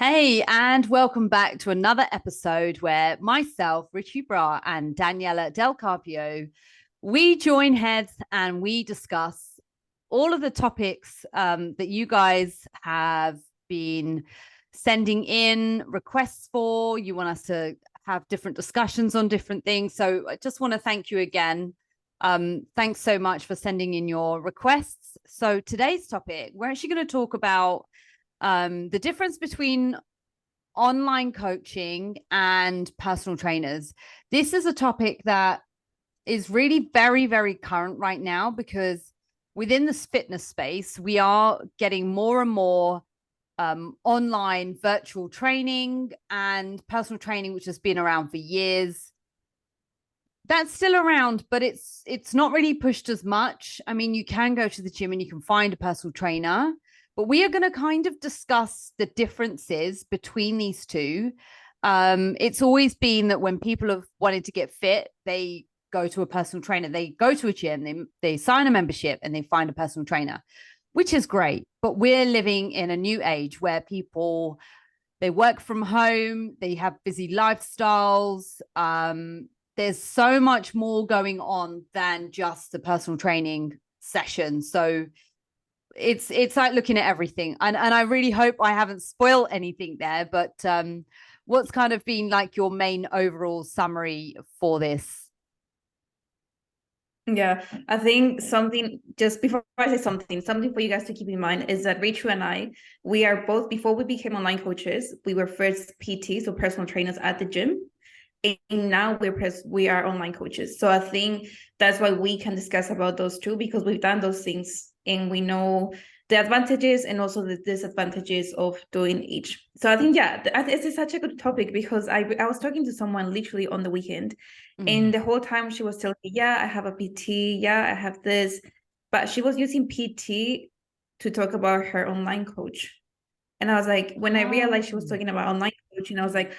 Hey, and welcome back to another episode where myself, Richie Bra, and Daniella Del Carpio, we join heads and we discuss all of the topics that you guys have been sending in requests for. You want us to have different discussions on different things. So I just want to thank you again. Thanks so much for sending in your requests. So today's topic, we're actually going to talk about the difference between online coaching and personal trainers. This is a topic that is really very, very current right now because within this fitness space, we are getting more and more online virtual training and personal training, which has been around for years. That's still around, but it's not really pushed as much. I mean, you can go to the gym and you can find a personal trainer, but we are going to kind of discuss the differences between these two. It's always been that when people have wanted to get fit, they go to a personal trainer, they go to a gym, they sign a membership and they find a personal trainer, which is great. But we're living in a new age where people, they work from home, they have busy lifestyles. There's so much more going on than just the personal training session. So it's like looking at everything. And I really hope I haven't spoiled anything there, but what's kind of been like your main overall summary for this? Yeah, I think something just before I say something for you guys to keep in mind is that Rachel and I, we are both, before we became online coaches, we were first PT, so personal trainers at the gym. And now we are online coaches. So I think that's why we can discuss about those two, because we've done those things and we know the advantages and also the disadvantages of doing each. So I think, yeah, it's such a good topic because I was talking to someone literally on the weekend, and the whole time she was telling me, yeah, I have a PT, yeah, I have this, but she was using PT to talk about her online coach. And I was like, when I realized she was talking about online coaching, I was like,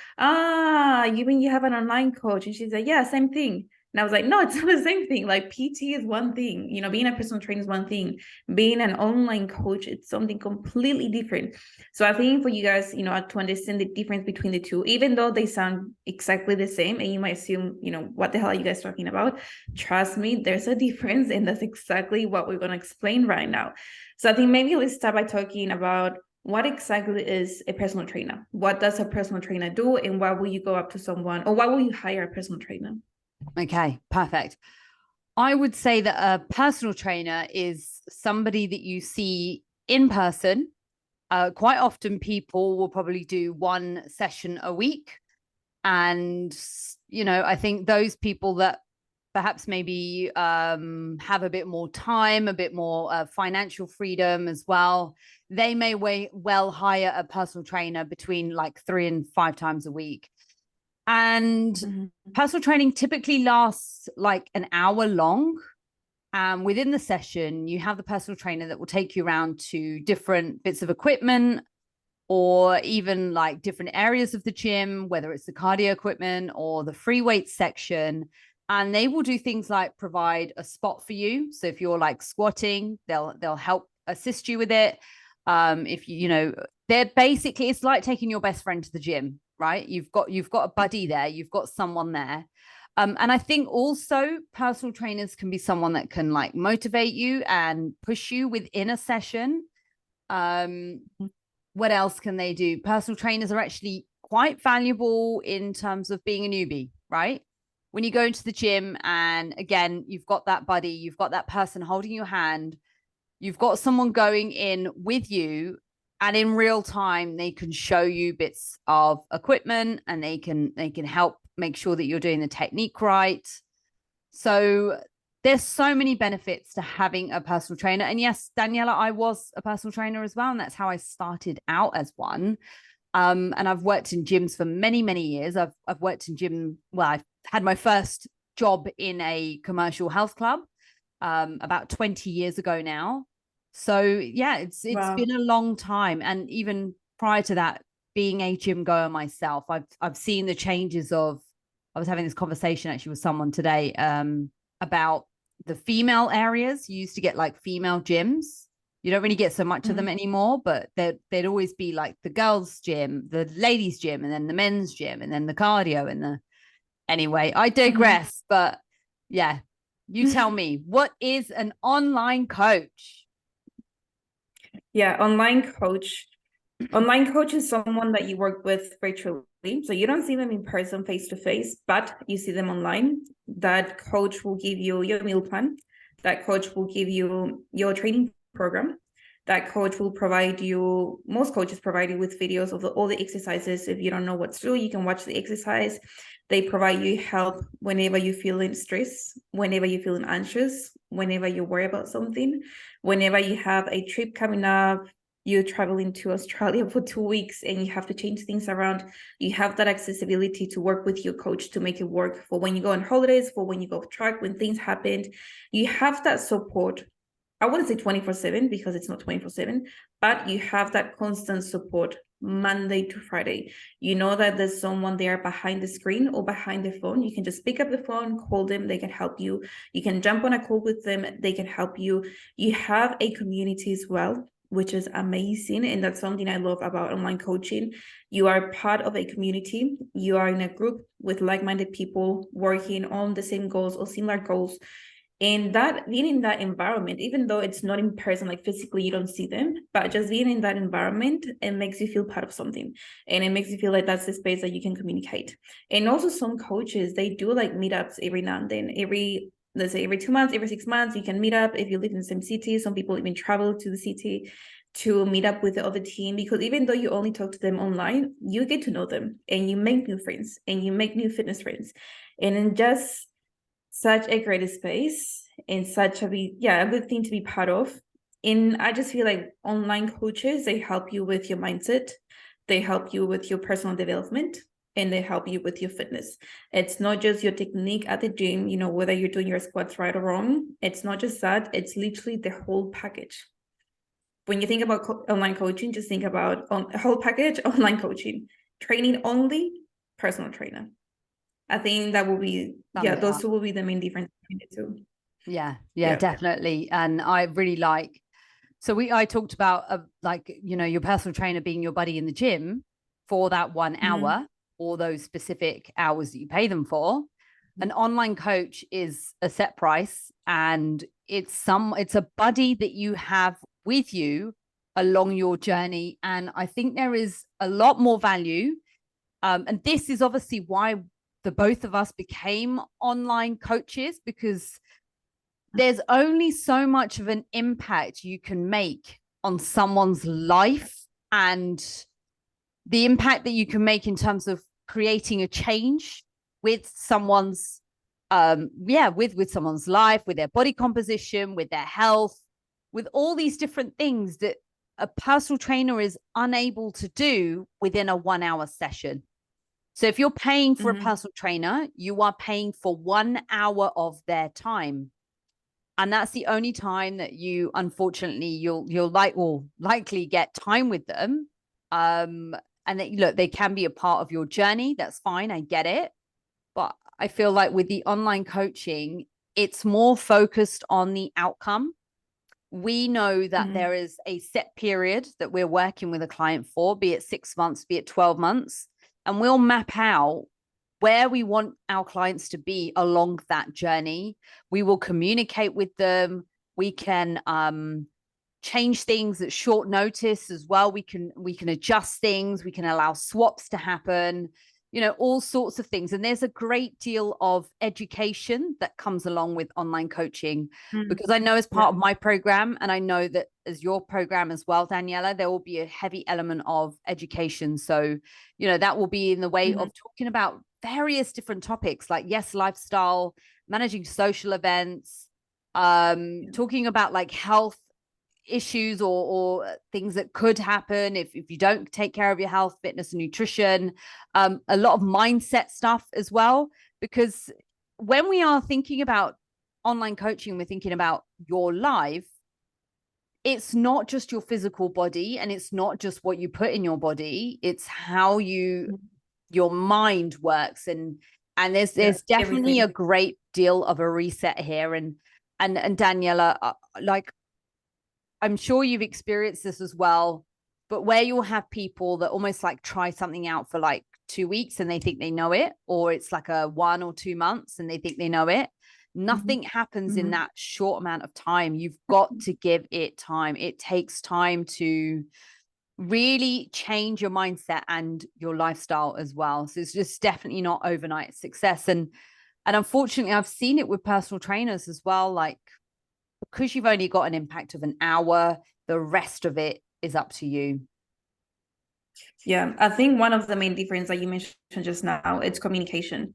you mean you have an online coach? And she's like, yeah, same thing. And I was like, no, it's not the same thing. Like PT is one thing, being a personal trainer is one thing. Being an online coach, it's something completely different. So I think for you guys, to understand the difference between the two, even though they sound exactly the same, and you might assume, what the hell are you guys talking about? Trust me, there's a difference, and that's exactly what we're going to explain right now. So I think maybe let's start by talking about what exactly is a personal trainer? What does a personal trainer do? And why will you go up to someone, or why will you hire a personal trainer? Okay, perfect. I would say that a personal trainer is somebody that you see in person. Quite often, people will probably do one session a week. And, I think those people that perhaps maybe have a bit more time, a bit more financial freedom as well, they may well hire a personal trainer between like 3 and 5 times a week. And personal training typically lasts like an hour long. And within the session, you have the personal trainer that will take you around to different bits of equipment or even like different areas of the gym, whether it's the cardio equipment or the free weight section. And they will do things like provide a spot for you. So if you're like squatting, they'll help assist you with it. If they're basically, it's like taking your best friend to the gym, right? You've got a buddy there, you've got someone there. And I think also personal trainers can be someone that can like motivate you and push you within a session. What else can they do? Personal trainers are actually quite valuable in terms of being a newbie, right? When you go into the gym and again, you've got that buddy, you've got that person holding your hand, you've got someone going in with you, and in real time, they can show you bits of equipment and they can help make sure that you're doing the technique right. So there's so many benefits to having a personal trainer. And yes, Daniela, I was a personal trainer as well. And that's how I started out as one. And I've worked in gyms for many, many years. I've worked in gym. Well, I've had my first job in a commercial health club about 20 years ago now. So yeah, it's Wow. been a long time. And even prior to that, being a gym goer myself, I've seen the changes of. I was having this conversation actually with someone today about the female areas. You used to get like female gyms You don't really get so much of them anymore, but there'd always be like the girls' gym, the ladies' gym, and then the men's gym, and then the cardio and the. Anyway, I digress, but yeah, you tell me, what is an online coach? Yeah, online coach. Online coach is someone that you work with virtually. So you don't see them in person face to face, but you see them online. That coach will give you your meal plan. That coach will give you your training program. That coach will provide you, most coaches provide you with videos of all the exercises. If you don't know what to do, you can watch the exercise. They provide you help whenever you're feeling stress, whenever you're feeling anxious, whenever you worry about something, whenever you have a trip coming up, you're traveling to Australia for 2 weeks and you have to change things around. You have that accessibility to work with your coach to make it work for when you go on holidays, for when you go off track, when things happen. You have that support. I wouldn't say 24/7 because it's not 24/7, but you have that constant support Monday to Friday. You know that there's someone there behind the screen or behind the phone. You can just pick up the phone, call them, they can help you. You can jump on a call with them, they can help you. You have a community as well, which is amazing. And that's something I love about online coaching. You are part of a community. You are in a group with like-minded people working on the same goals or similar goals. And that being in that environment, even though it's not in person, like physically you don't see them, but just being in that environment, it makes you feel part of something. And it makes you feel like that's the space that you can communicate. And also some coaches, they do like meetups every now and then, let's say every 2 months, every 6 months, you can meet up if you live in the same city. Some people even travel to the city to meet up with the other team, because even though you only talk to them online, you get to know them and you make new friends and you make new fitness friends. And then just such a great space and such a good thing to be part of. And I just feel like online coaches, they help you with your mindset, they help you with your personal development, and they help you with your fitness. It's not just your technique at the gym, whether you're doing your squats right or wrong. It's not just that, it's literally the whole package. When you think about online coaching, just think about a whole package, online coaching, training only, personal trainer. I think that will be, those two will be the main difference between the two. Yeah, definitely. And I really like, so I talked about your personal trainer being your buddy in the gym for that 1 hour or those specific hours that you pay them for. An online coach is a set price, and it's a buddy that you have with you along your journey. And I think there is a lot more value. And this is obviously why the both of us became online coaches, because there's only so much of an impact you can make on someone's life, and the impact that you can make in terms of creating a change with someone's with someone's life, with their body composition, with their health, with all these different things that a personal trainer is unable to do within a 1 hour session. So if you're paying for a personal trainer, you are paying for 1 hour of their time. And that's the only time that you, unfortunately, you'll likely get time with them. And they can be a part of your journey. That's fine. I get it. But I feel like with the online coaching, it's more focused on the outcome. We know that there is a set period that we're working with a client for, be it 6 months, be it 12 months. And we'll map out where we want our clients to be along that journey. We will communicate with them. We can change things at short notice as well. We can adjust things. We can allow swaps to happen, all sorts of things. And there's a great deal of education that comes along with online coaching, because I know as part of my program, and I know that as your program as well, Daniella, there will be a heavy element of education. So, that will be in the way of talking about various different topics like, lifestyle, managing social events, talking about like health issues or things that could happen if you don't take care of your health, fitness, and nutrition, a lot of mindset stuff as well. Because when we are thinking about online coaching, we're thinking about your life. It's not just your physical body, and it's not just what you put in your body. It's how your mind works, and there's definitely a great deal of a reset here. And Daniella, like, I'm sure you've experienced this as well, but where you'll have people that almost like try something out for like 2 weeks and they think they know it, or it's like a 1 or 2 months and they think they know it. Nothing happens in that short amount of time. You've got to give it time. It takes time to really change your mindset and your lifestyle as well. So it's just definitely not overnight success. And unfortunately, I've seen it with personal trainers as well. Like, because you've only got an impact of an hour, the rest of it is up to you. Yeah, I think one of the main differences that you mentioned just now, it's communication.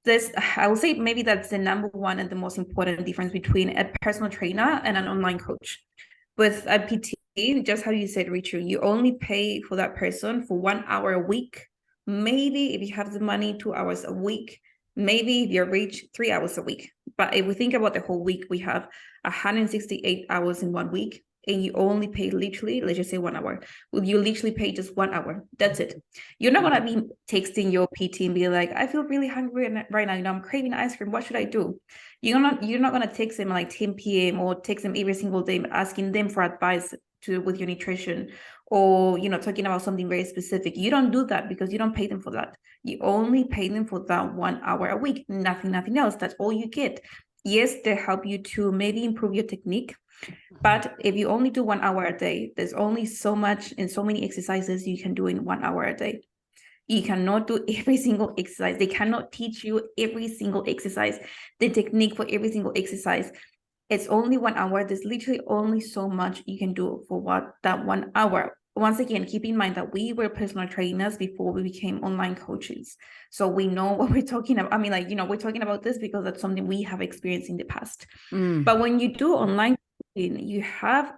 This, I would say maybe that's the number one and the most important difference between a personal trainer and an online coach. With a PT, just how you said, Richard, you only pay for that person for 1 hour a week. Maybe if you have the money, 2 hours a week. Maybe if you're rich, 3 hours a week. But if we think about the whole week, we have 168 hours in 1 week, and you only pay literally, let's just say 1 hour. Well, you literally pay just 1 hour. That's it. You're not gonna be texting your PT and be like, I feel really hungry right now. I'm craving ice cream. What should I do? You're not gonna text them like 10 p.m. or text them every single day asking them for advice with your nutrition, or talking about something very specific. You don't do that because you don't pay them for that. You only pay them for that 1 hour a week. Nothing else. That's all you get. Yes, they help you to maybe improve your technique. But if you only do 1 hour a day, there's only so much and so many exercises you can do in 1 hour a day. You cannot do every single exercise. They cannot teach you every single exercise, the technique for every single exercise. It's only 1 hour. There's literally only so much you can do for that 1 hour. Once again, keep in mind that we were personal trainers before we became online coaches. So we know what we're talking about. I mean, we're talking about this because that's something we have experienced in the past. But when you do online coaching, you have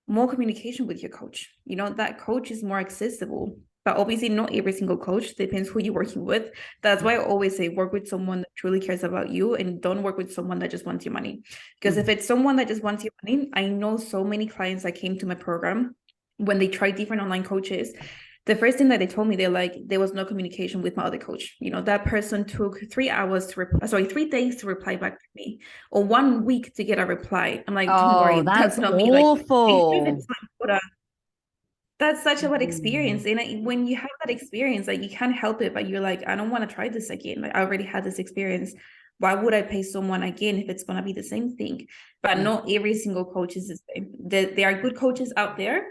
more communication with your coach. That coach is more accessible. But obviously, not every single coach, depends who you're working with. That's why I always say work with someone that truly cares about you, and don't work with someone that just wants your money. Because if it's someone that just wants your money, I know so many clients that came to my program when they tried different online coaches. The first thing that they told me, they're like, there was no communication with my other coach. That person took 3 days to reply back to me, or 1 week to get a reply. I'm like, don't worry, that's not me. Awful. That's such a bad experience. And when you have that experience, like, you can't help it, but you're like, I don't want to try this again. Like, I already had this experience. Why would I pay someone again if it's going to be the same thing? But not every single coach is the same. There are good coaches out there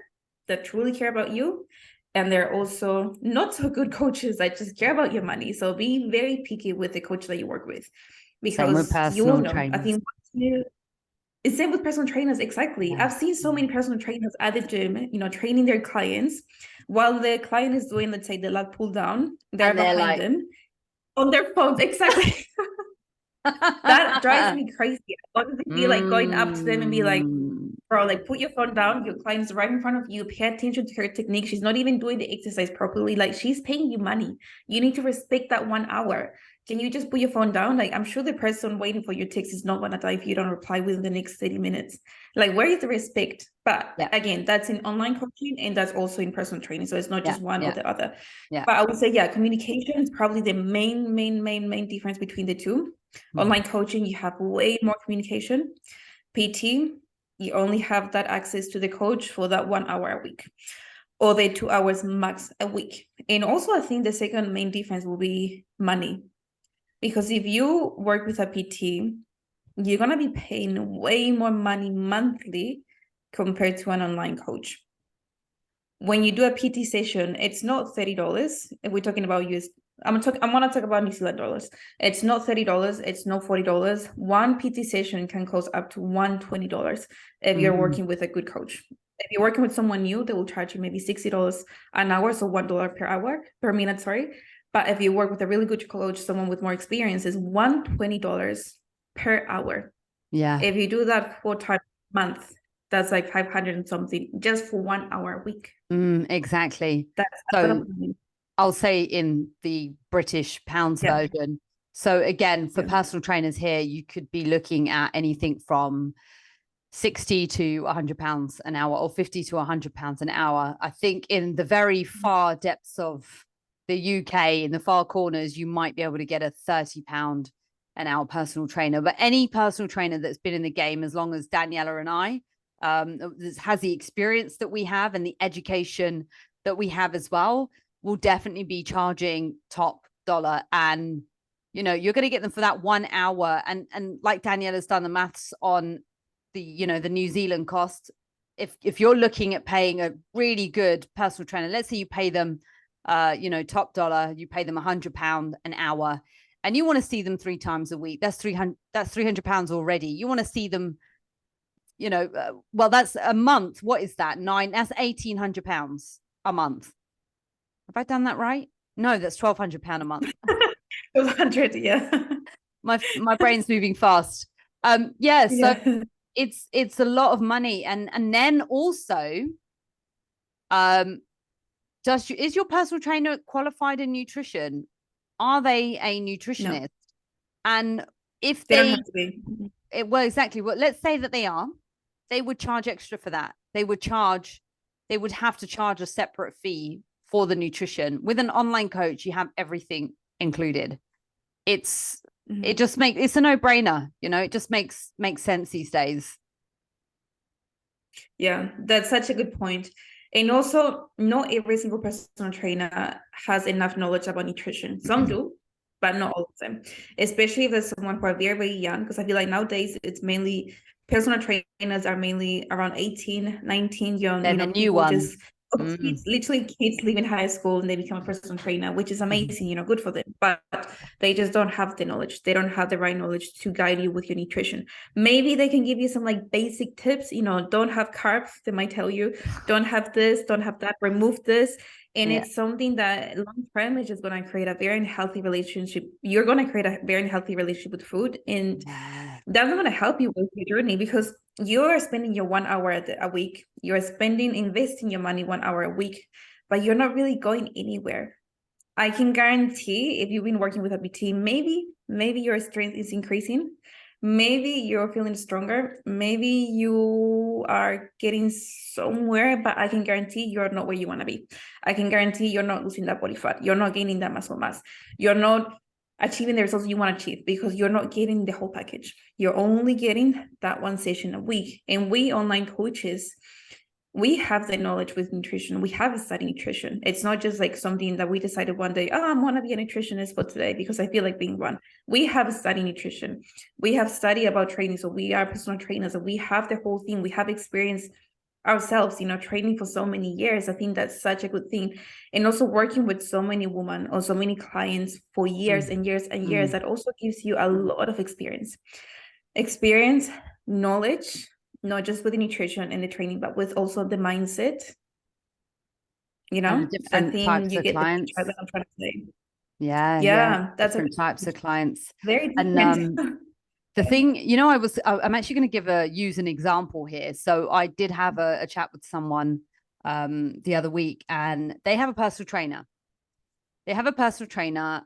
that truly care about you. And there are also not so good coaches that just care about your money. So be very picky with the coach that you work with, because you will know. I think it's same with personal trainers. Exactly. Yeah. I've seen so many personal trainers at the gym, training their clients, while the client is doing, let's say, the lat pull down. They're behind them on their phones. Exactly. That drives me crazy. I want to be like going up to them and be like, bro, like, put your phone down. Your client's right in front of you. Pay attention to her technique. She's not even doing the exercise properly. Like, she's paying you money. You need to respect that 1 hour. Can you just put your phone down? Like, I'm sure the person waiting for your text is not gonna die if you don't reply within the next 30 minutes. Like, where is the respect? But again, that's in online coaching, and that's also in personal training. So it's not just one or the other. But I would say, communication is probably the main difference between the two. Online coaching, you have way more communication. PT, you only have that access to the coach for that 1 hour a week, or the 2 hours max a week. And also, I think the second main difference will be money. Because if you work with a PT, you're going to be paying way more money monthly compared to an online coach. When you do a PT session, it's not $30. If we're talking about US, I'm going to talk about New Zealand dollars. It's not $30. It's not $40. One PT session can cost up to $120 if you're working with a good coach. If you're working with someone new, they will charge you maybe $60 an hour, so $1 per minute, sorry. But if you work with a really good coach, someone with more experience, is $120 per hour. Yeah. If you do that 4 times a month, that's like 500 and something just for 1 hour a week. Exactly. That's so I'll say in the British pounds version. So again, for personal trainers here, you could be looking at anything from 60 to £100 an hour, or 50 to £100 an hour. I think in the very far depths of the UK, in the far corners, you might be able to get a £30 an hour personal trainer. But any personal trainer that's been in the game as long as Daniella and I, has the experience that we have and the education that we have as well, will definitely be charging top dollar. And you're going to get them for that 1 hour. And like Daniella's done the maths on the the New Zealand cost. If you're looking at paying a really good personal trainer, let's say you pay them top dollar, you pay them £100 an hour, and you want to see them 3 times a week, that's £300 already. You want to see them, well, that's a month. What is that? That's £1,800 a month. Have I done that right? No, that's £1,200 a month. 100, yeah. My brain's moving fast. Yeah, so yeah. It's a lot of money. And then also, is your personal trainer qualified in nutrition? Are they a nutritionist? No. And if they don't have to be. Well, exactly. Well, let's say that they are, they would charge extra for that. They would have to charge a separate fee for the nutrition. With an online coach, you have everything included. It just it's a no-brainer. It just makes sense these days. Yeah, that's such a good point. And also, not every single personal trainer has enough knowledge about nutrition. Some do, but not all of them. Especially if there's someone who are very, very young, because I feel like nowadays it's mainly personal trainers are mainly around 18, 19 young. They're the new ones. Just literally kids leaving high school and they become a personal trainer, which is amazing, good for them. But they just don't have the knowledge. They don't have the right knowledge to guide you with your nutrition. Maybe they can give you some like basic tips, don't have carbs. They might tell you, don't have this, don't have that, remove this. And it's something that long term is just going to create a very unhealthy relationship. You're going to create a very unhealthy relationship with food. And that's not going to help you with your journey, because you're spending your 1 hour a week. You're investing your money 1 hour a week, but you're not really going anywhere. I can guarantee if you've been working with a PT, maybe your strength is increasing. Maybe you're feeling stronger. Maybe you are getting somewhere, but I can guarantee you're not where you want to be. I can guarantee you're not losing that body fat. You're not gaining that muscle mass. You're not achieving the results you want to achieve, because you're not getting the whole package. You're only getting that one session a week. And we online coaches, we have the knowledge with nutrition. We have studied nutrition. It's not just like something that we decided one day, I want to be a nutritionist for today because I feel like being one. We have studied nutrition. We have studied about training. So we are personal trainers, and we have the whole thing. We have experience ourselves, training for so many years. I think that's such a good thing. And also working with so many women or so many clients for years and years and years, that also gives you a lot of experience, knowledge, not just with the nutrition and the training, but with also the mindset. And different types of clients. What I'm trying to say. Yeah. That's different types of clients. Very different. And the thing, I'm actually going to use an example here. So I did have a chat with someone the other week, and they have a personal trainer.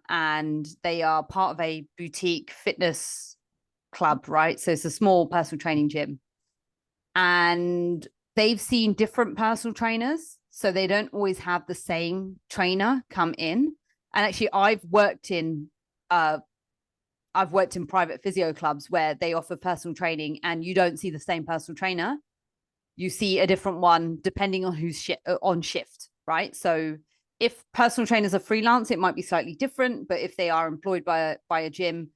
And they are part of a boutique fitness club, right? So it's a small personal training gym. And they've seen different personal trainers, so they don't always have the same trainer come in. And actually, I've worked in private physio clubs where they offer personal training, and you don't see the same personal trainer. You see a different one depending on who's on shift, right? So if personal trainers are freelance, it might be slightly different. But if they are employed by a gym,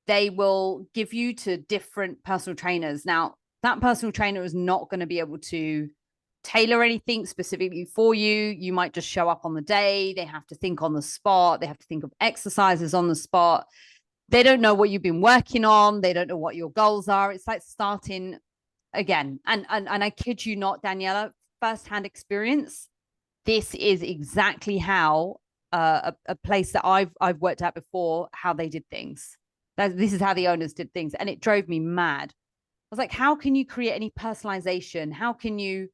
they will give you to different personal trainers. Now, that personal trainer is not going to be able to tailor anything specifically for you. You might just show up on the day. They have to think on the spot. They have to think of exercises on the spot. They don't know what you've been working on. They don't know what your goals are. It's like starting again. And I kid you not, Daniella, firsthand experience. This is exactly how a place that I've worked at before, how they did things. This is how the owners did things. And it drove me mad. I was like, how can you create any personalization? How can you,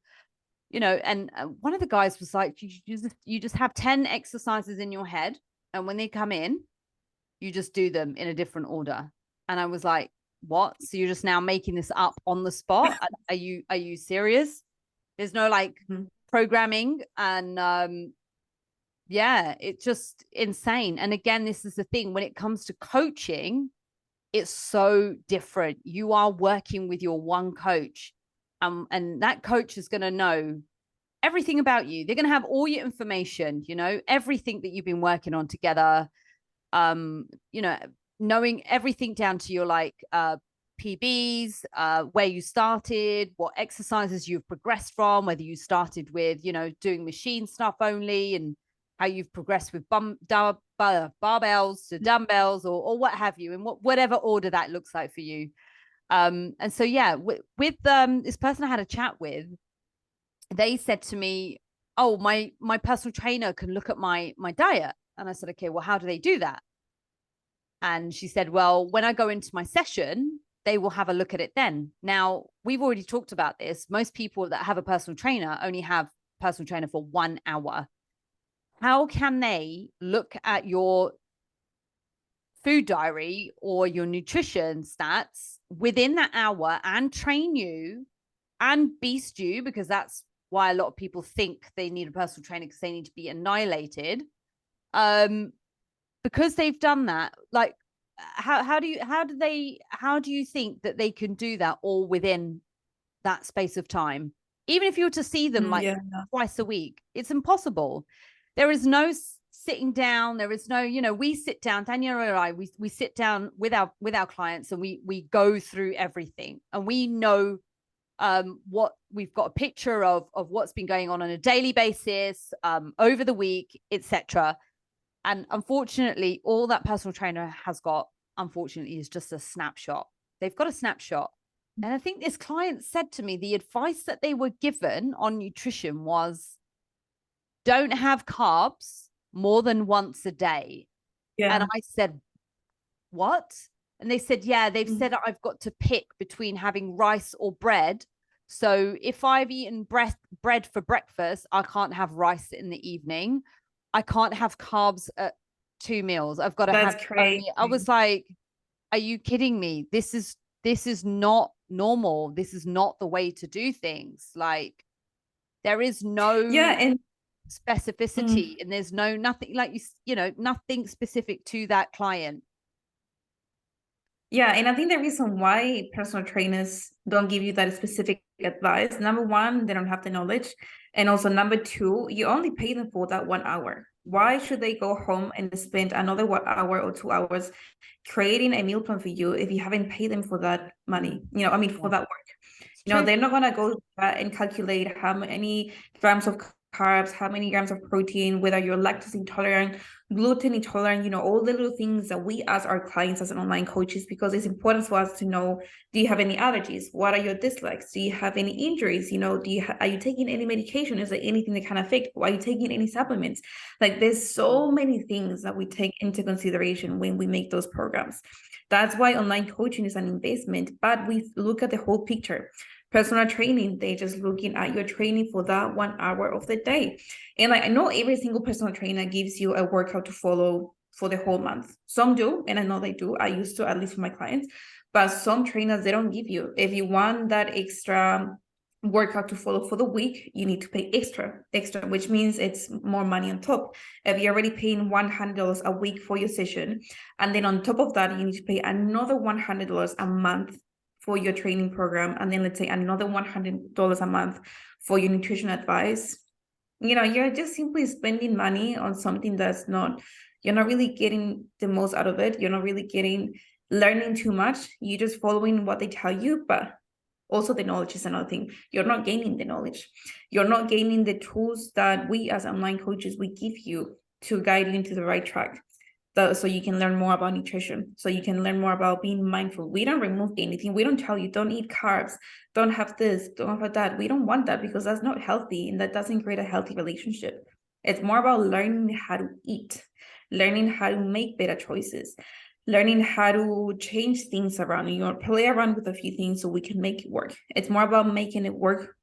and one of the guys was like, you just have 10 exercises in your head. And when they come in, you just do them in a different order. And I was like, what? So you're just now making this up on the spot? Are you serious? There's no programming. And it's just insane. And again, this is the thing, when it comes to coaching, it's so different. You are working with your one coach, And that coach is going to know everything about you. They're going to have all your information, everything that you've been working on together, knowing everything down to your PBs, where you started, what exercises you've progressed from, whether you started with, doing machine stuff only, and how you've progressed with barbells to dumbbells or what have you, and whatever order that looks like for you. And so, yeah, with this person I had a chat with, they said to me, oh, my personal trainer can look at my diet. And I said, okay, well, how do they do that? And she said, well, when I go into my session, they will have a look at it then. Now, we've already talked about this. Most people that have a personal trainer only have personal trainer for 1 hour. How can they look at your food diary or your nutrition stats within that hour and train you and beast you? Because that's why a lot of people think they need a personal trainer, because they need to be annihilated. Because they've done that, like, how do you think that they can do that all within that space of time? Even if you were to see them twice a week, it's impossible. There is no sitting down. There is no, we sit down, Daniella and I, we sit down with our clients, and we go through everything, and we know what we've got a picture of what's been going on a daily basis, over the week, etc. And unfortunately, all that personal trainer has got, unfortunately, is just a snapshot. They've got a snapshot. And I think this client said to me, the advice that they were given on nutrition was, don't have carbs more than once a day. Yeah. And I said, what? And they said, yeah, they've said I've got to pick between having rice or bread. So if I've eaten bread for breakfast, I can't have rice in the evening. I can't have carbs at 2 meals. I've got to have crazy. I was like, are you kidding me? This is not normal. This is not the way to do things. Like, there is no specificity, and there's nothing like nothing specific to that client. Yeah, and I think the reason why personal trainers don't give you that specific advice, number one, they don't have the knowledge. And also number two, you only pay them for that 1 hour. Why should they go home and spend another 1 hour or 2 hours creating a meal plan for you if you haven't paid them for that money? For that work. They're not going to go and calculate how many grams of carbs, how many grams of protein, whether you're lactose intolerant, gluten intolerant, all the little things that we ask our clients as an online coaches, because it's important for us to know, do you have any allergies? What are your dislikes? Do you have any injuries? Are you taking any medication? Is there anything that can affect? Are you taking any supplements? Like, there's so many things that we take into consideration when we make those programs. That's why online coaching is an investment, but we look at the whole picture. Personal training, they're just looking at your training for that 1 hour of the day. And I know every single personal trainer gives you a workout to follow for the whole month. Some do, and I know they do. I used to, at least for my clients. But some trainers, they don't give you. If you want that extra workout to follow for the week, you need to pay extra, which means it's more money on top. If you're already paying $100 a week for your session, and then on top of that, you need to pay another $100 a month for your training program, and then let's say another $100 a month for your nutrition advice, you're just simply spending money on something that's you're not really getting the most out of it. You're not really learning too much. You're just following what they tell you, but also the knowledge is another thing. You're not gaining the knowledge. You're not gaining the tools that we as online coaches, we give you to guide you into the right track. So you can learn more about nutrition, so you can learn more about being mindful. We don't remove anything. We don't tell you, don't eat carbs, don't have this, don't have that. We don't want that, because that's not healthy, and that doesn't create a healthy relationship. It's more about learning how to eat, learning how to make better choices, learning how to change things around, play around with a few things so we can make it work. It's more about making it work,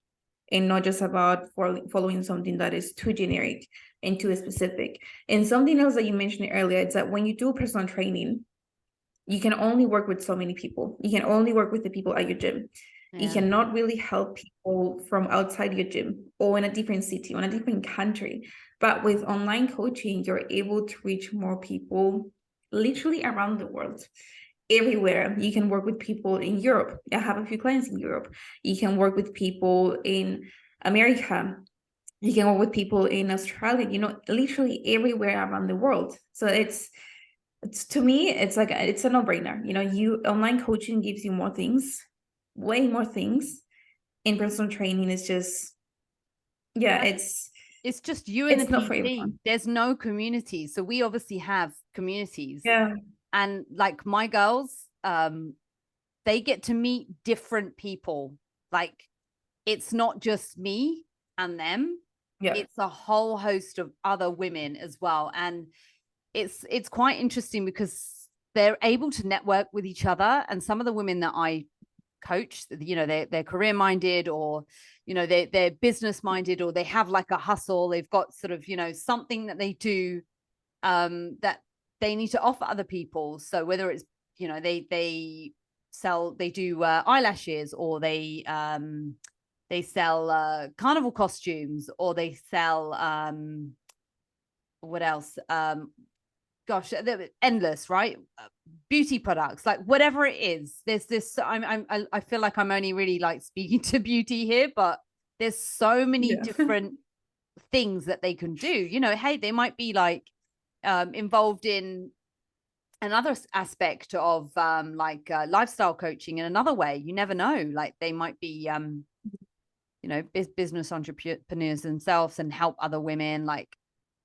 and not just about following something that is too generic and too specific. And something else that you mentioned earlier is that when you do personal training, you can only work with so many people. You can only work with the people at your gym. Yeah. You cannot really help people from outside your gym or in a different city or in a different country. But with online coaching, you're able to reach more people literally around the world. everywhere. You can work with people in Europe. I have a few clients in Europe. You can work with people in America. You can work with people in Australia, literally everywhere around the world. So it's to me, it's like it's a no-brainer. Online coaching gives you more things, way more things. In personal training is just, yeah, it's just you and the not for PT. everyone. There's no community. So we obviously have communities. Yeah. And like my girls, they get to meet different people. Like it's not just me and them. Yeah. It's a whole host of other women as well. And it's quite interesting because they're able to network with each other. And some of the women that I coach, they're career minded, or they're business minded, or they have like a hustle. They've got sort of something that they do that they need to offer other people. So whether it's they do eyelashes, or they sell carnival costumes, or they sell what else, gosh, they're endless, right? Beauty products, like whatever it is. There's this. I feel like I'm only really like speaking to beauty here, but there's so many different things that they can do. Hey, they might be like involved in another aspect of lifestyle coaching in another way. You never know. Like they might be business entrepreneurs themselves and help other women like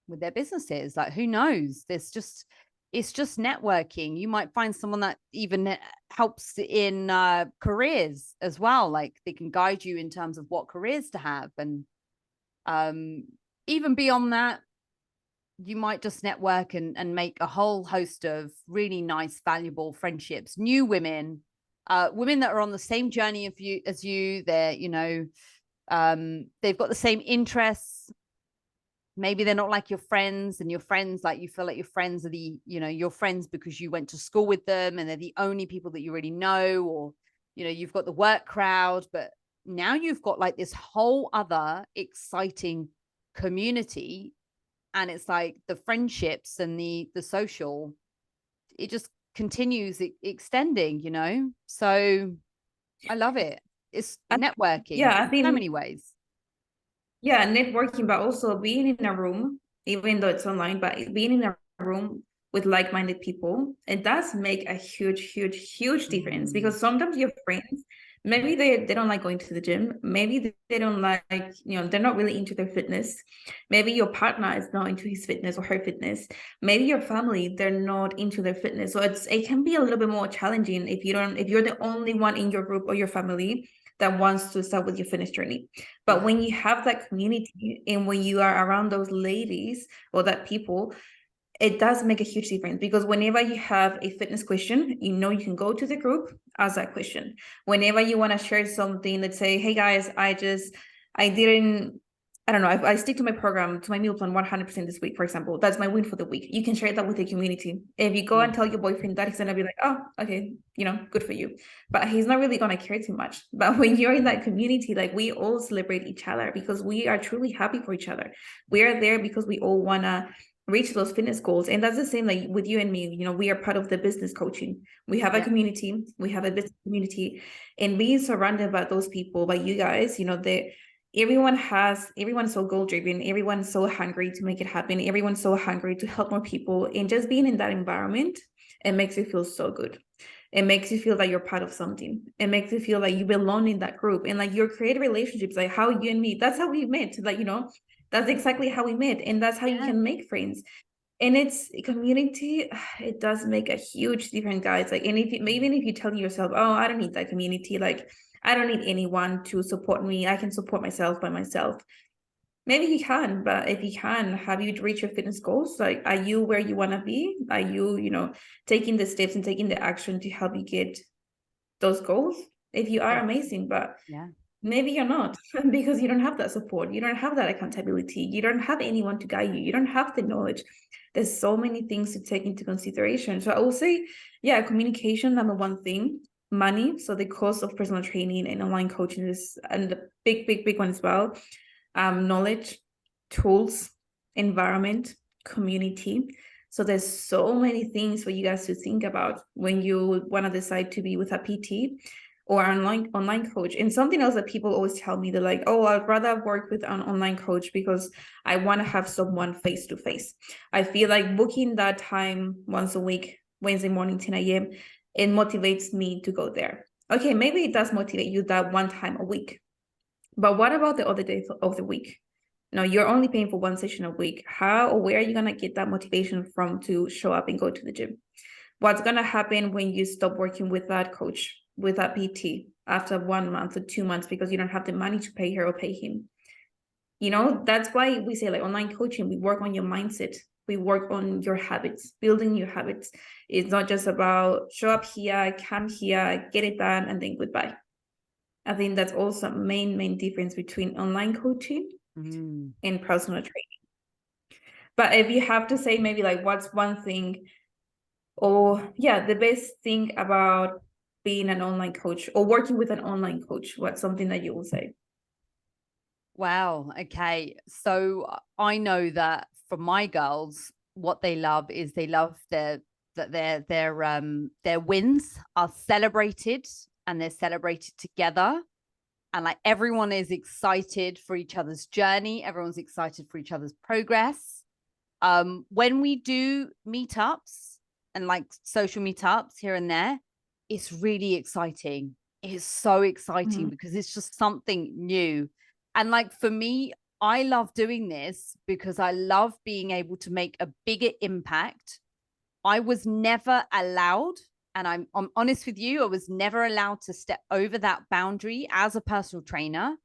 with their businesses. Like who knows? It's just networking. You might find someone that even helps in careers as well. Like they can guide you in terms of what careers to have. And even beyond that, you might just network and make a whole host of really nice, valuable friendships. New women, women that are on the same journey as you. They're, they've got the same interests. Maybe they're not like your friends, and your friends, like you feel like your friends are your friends because you went to school with them and they're the only people that you really know, or, you've got the work crowd, but now you've got like this whole other exciting community. And it's like the friendships and the social, it just continues extending. So I love it. It's networking I in so think, many ways. yeah, networking, but also being in a room, even though it's online, but being in a room with like-minded people, it does make a huge, huge, huge difference. Because sometimes your friends, maybe they don't like going to the gym. Maybe they don't like, they're not really into their fitness. Maybe your partner is not into his fitness or her fitness. Maybe your family, they're not into their fitness. So it can be a little bit more challenging if you're the only one in your group or your family that wants to start with your fitness journey. But when you have that community and when you are around those ladies or that people, it does make a huge difference. Because whenever you have a fitness question, you can go to the group, ask that question. Whenever you want to share something, let's say, hey guys, I don't know, I stick to my program, to my meal plan 100% this week, for example. That's my win for the week. You can share that with the community. If you go and tell your boyfriend that, he's going to be like, oh, okay, good for you. But he's not really going to care too much. But when you're in that community, like we all celebrate each other because we are truly happy for each other. We are there because we all want to reach those fitness goals. And that's the same like with you and me. We are part of the business coaching. We have a community, we have a business community, and being surrounded by those people, by you guys, everyone's so goal driven, everyone's so hungry to make it happen, everyone's so hungry to help more people. And just being in that environment, it makes you feel so good. It makes you feel that you're part of something. It makes you feel like you belong in that group, and like you create relationships, like how you and me, that's how we met. Like, that's exactly how we met, and that's how you can make friends. And it's community, it does make a huge difference, guys. Like, and even if you tell yourself, oh, I don't need that community, like I don't need anyone to support me, I can support myself by myself. Maybe you can, but if you can, have you reached your fitness goals? Like, are you where you want to be? Are you, taking the steps and taking the action to help you get those goals? If you are, amazing. But maybe you're not, because you don't have that support. You don't have that accountability. You don't have anyone to guide you. You don't have the knowledge. There's so many things to take into consideration. So I will say, communication, number one thing. Money, so the cost of personal training and online coaching is and the big one as well. Knowledge, tools, environment, community. So there's so many things for you guys to think about when you want to decide to be with a PT or online coach. And something else that people always tell me, they're like, oh, I'd rather work with an online coach because I want to have someone face to face. I feel like booking that time once a week, Wednesday morning, 10 a.m., it motivates me to go there. Okay, maybe it does motivate you that one time a week. But what about the other days of the week? No, you're only paying for one session a week. How or where are you going to get that motivation from to show up and go to the gym? What's going to happen when you stop working with that coach, with that PT after 1 month or 2 months because you don't have the money to pay her or pay him? You know, that's why we say like online coaching, we work on your mindset. We work on your habits, building your habits. It's not just about show up here, come here, get it done, and then goodbye. I think that's also main difference between online coaching and personal training. But if you have to say maybe like what's one thing, or yeah, the best thing about being an online coach or working with an online coach, what's something that you will say? Wow. Okay. So I know that for my girls, what they love is they love their wins are celebrated, and they're celebrated together. And like everyone is excited for each other's journey. Everyone's excited for each other's progress. When we do meetups and like social meetups here and there, it's really exciting. It's so exciting because it's just something new. And like for me, I love doing this because I love being able to make a bigger impact. I was never allowed, and I'm honest with you, I was never allowed to step over that boundary as a personal trainer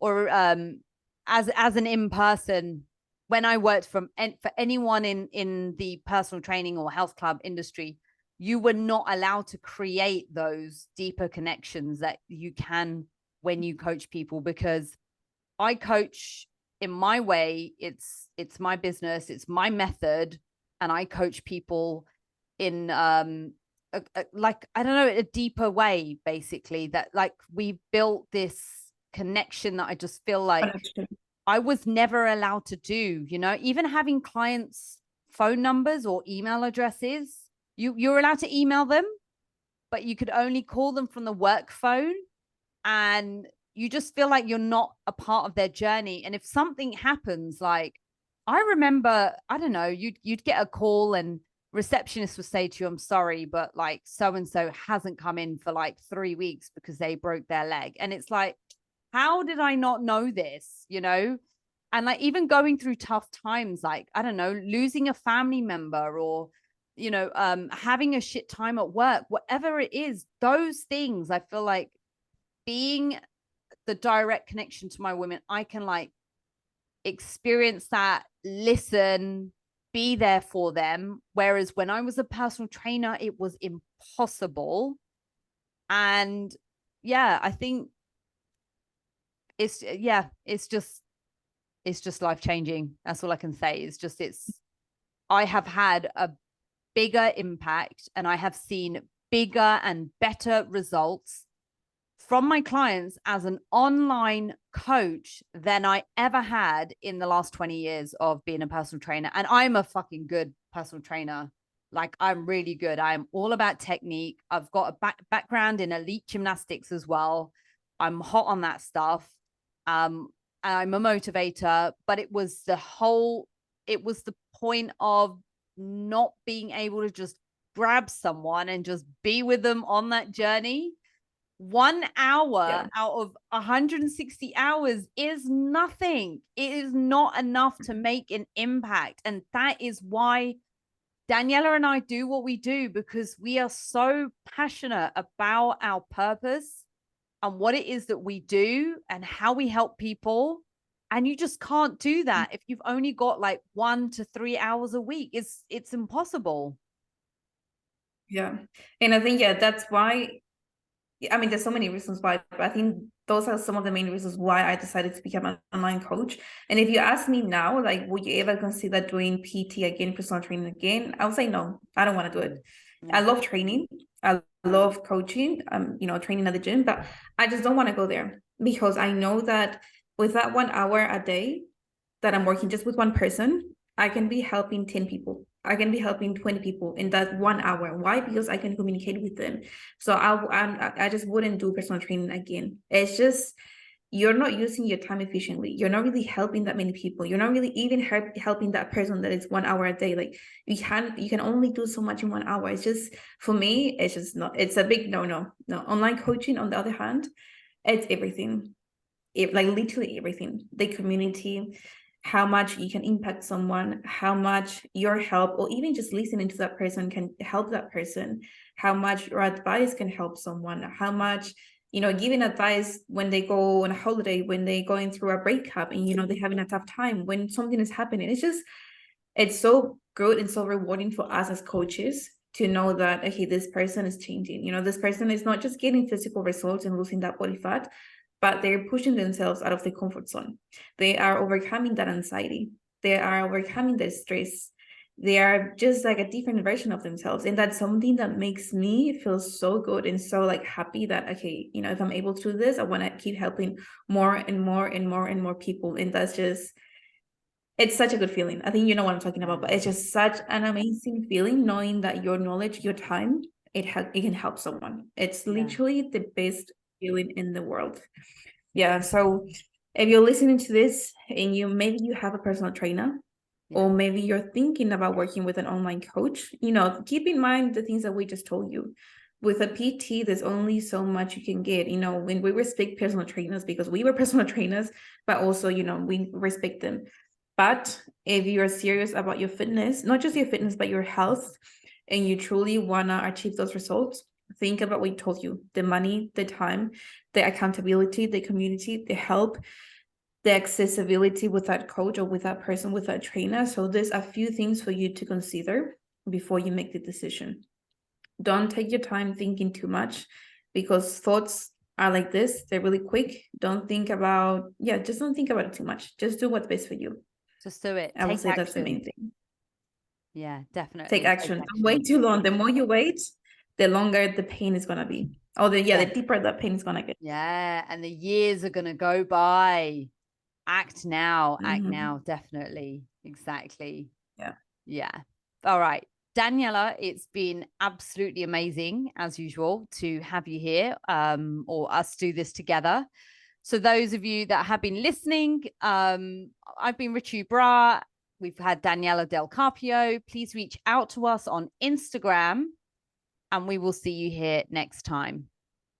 or as an in-person. When I worked for anyone in the personal training or health club industry, you were not allowed to create those deeper connections that you can when you coach people, because I coach in my way. It's my business, it's my method, and I coach people in like, I don't know, a deeper way, basically, that like we built this connection that I just feel like I was never allowed to do, you know, even having clients' phone numbers or email addresses. You're allowed to email them, but you could only call them from the work phone. And you just feel like you're not a part of their journey. And if something happens, like I remember, I don't know, you'd get a call and receptionist would say to you, I'm sorry, but like so and so hasn't come in for like 3 weeks because they broke their leg. And it's like, how did I not know this, you know? And like even going through tough times, like I don't know, losing a family member, or you know, having a shit time at work, whatever it is, those things, I feel like being the direct connection to my women, I can like experience that, listen, be there for them. Whereas when I was a personal trainer, it was impossible. And yeah, I think it's just life changing. That's all I can say. I have had a bigger impact, and I have seen bigger and better results from my clients as an online coach than I ever had in the last 20 years of being a personal trainer. And I'm a fucking good personal trainer. Like I'm really good. I'm all about technique. I've got a background in elite gymnastics as well. I'm hot on that stuff. I'm a motivator, but it was the point of not being able to just grab someone and just be with them on that journey. 1 hour out of 160 hours is nothing. It is not enough to make an impact. And that is why Daniella and I do what we do, because we are so passionate about our purpose and what it is that we do and how we help people. And you just can't do that if you've only got like 1 to 3 hours a week. It's impossible. Yeah. And I think, that's why, I mean, there's so many reasons why, but I think those are some of the main reasons why I decided to become an online coach. And if you ask me now, like, would you ever consider doing PT again, personal training again? I would say no, I don't want to do it. I love training. I love coaching, training at the gym, but I just don't want to go there because I know that with that 1 hour a day that I'm working just with one person, I can be helping 10 people. I can be helping 20 people in that 1 hour. Why? Because I can communicate with them. So I just wouldn't do personal training again. It's just, you're not using your time efficiently. You're not really helping that many people. You're not really even helping that person that is 1 hour a day. Like you can only do so much in 1 hour. It's just, for me, it's just not, it's a big no. Online coaching, on the other hand, it's everything. Like literally everything. The community, how much you can impact someone, how much your help or even just listening to that person can help that person, how much your advice can help someone, how much, giving advice when they go on a holiday, when they're going through a breakup and, they're having a tough time, when something is happening. It's so good and so rewarding for us as coaches to know that, okay, this person is changing. This person is not just getting physical results and losing that body fat, but they're pushing themselves out of the comfort zone. They are overcoming that anxiety. They are overcoming the stress. They are just like a different version of themselves. And that's something that makes me feel so good and so like happy that, okay, if I'm able to do this, I want to keep helping more and more and more and more people. And that's just, it's such a good feeling. I think you know what I'm talking about, but it's just such an amazing feeling knowing that your knowledge, your time, it can help someone. It's literally the best feeling in the world. Yeah. So if you're listening to this and maybe you have a personal trainer, or maybe you're thinking about working with an online coach, keep in mind the things that we just told you. With a PT, there's only so much you can get. When we respect personal trainers, because we were personal trainers, but also, we respect them. But if you're serious about your fitness, not just your fitness, but your health, and you truly want to achieve those results, think about what we told you: the money, the time, the accountability, the community, the help, the accessibility with that coach or with that person, with that trainer. So there's a few things for you to consider before you make the decision. Don't take your time thinking too much, because thoughts are like this. They're really quick. Don't think about it too much. Just do what's best for you. Just do it. I would say that's the main thing. Yeah, definitely. Take action. Don't wait too long. The more you wait, the longer the pain is gonna be. Oh, the deeper that pain is gonna get. Yeah, and the years are gonna go by. Act now, definitely. Exactly. Yeah. All right. Daniella, it's been absolutely amazing, as usual, to have you here, or us do this together. So those of you that have been listening, I've been Ritu Bra. We've had Daniella Del Carpio. Please reach out to us on Instagram, and we will see you here next time.